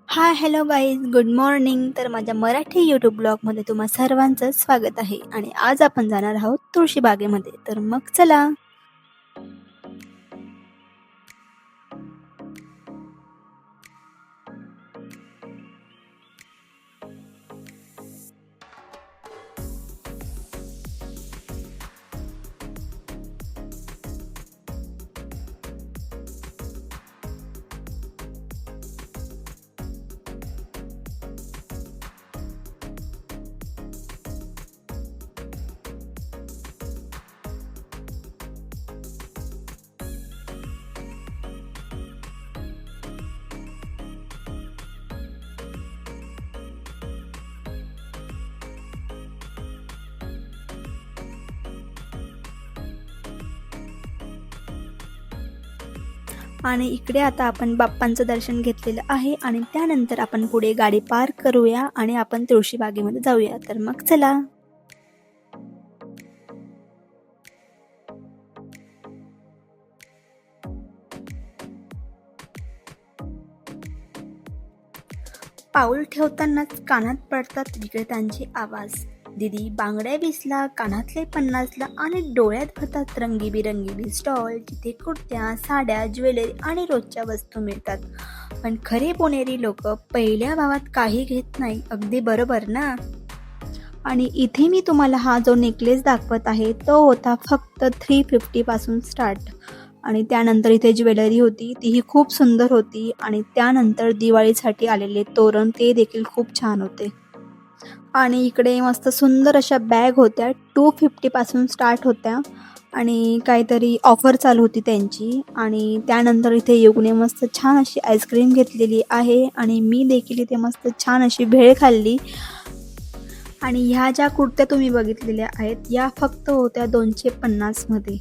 Hi hello guys good morning. तर माझ्या Marathi YouTube ब्लॉगमध्ये तुम्हा सर्वांचं स्वागत आहे. आणि आज आपण जाणार आहोत तुळशीबागेमध्ये. तर मग चला. आणि इकडे आता आपण बाप्पांचं दर्शन घेतलेलं आहे आणि त्यानंतर आपण पुढे गाडी पार्क करूया आणि आपण तुळशीबागेमध्ये जाऊया. तर मग चला. पाऊल ठेवतानाच कानात पडतात विक्रेत्यांचे आवाज. दीदी बांगड्या 20ला, कानातले 50ला आणि डोळ्यात भरतात रंगीबिरंगी स्टॉल जिथे कुर्त्या, साड्या, ज्वेलरी आणि रोजच्या वस्तू मिळतात. पण खरे पुणेरी लोक पहिल्या भावात काही घेत नाही. अगदी बरोबर ना. आणि इथे मी तुम्हाला हा जो नेकलेस दाखवत आहे तो होता फक्त 350 पासून स्टार्ट. आणि त्यानंतर इथे ज्वेलरी होती, तीही खूप सुंदर होती. आणि त्यानंतर दिवाळीसाठी आलेले तोरण ते देखील खूप छान होते. आणि इकडे मस्त सुंदर अशा बॅग होत्या, 250 पासून स्टार्ट होत्या. आणि काहीतरी ऑफर चालू होती त्यांची. आणि त्यानंतर इथे येऊन मस्त छान अशी आईस्क्रीम घेतलेली आहे. आणि मी देखील इथे मस्त छान अशी भेळ खाल्ली. आणि ह्या ज्या कुर्त्या तुम्ही बघितलेल्या आहेत या फक्त होत्या 250 मध्ये.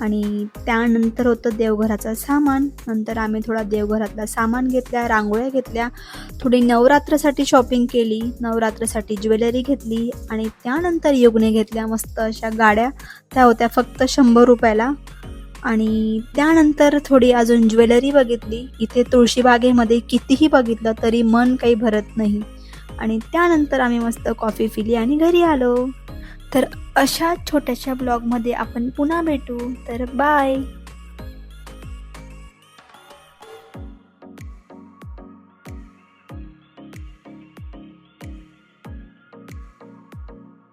आणि त्यानंतर होतं देवघराचं सामान. नंतर आम्ही थोडा देवघरातला सामान घेतल्या, रांगोळ्या घेतल्या, थोडी नवरात्रसाठी शॉपिंग केली, नवरात्रसाठी ज्वेलरी घेतली. आणि त्यानंतर युगने घेतल्या मस्त अशा गाड्या, त्या होत्या फक्त 100 रुपयाला. आणि त्यानंतर थोडी अजून ज्वेलरी बघितली. इथे तुळशीबागेमध्ये कितीही बघितलं तरी मन काही भरत नाही. आणि त्यानंतर आम्ही मस्त कॉफी पिली आणि घरी आलो. तर अशा छोट्याशा ब्लॉगमध्ये आपण पुन्हा भेटू. तर बाय.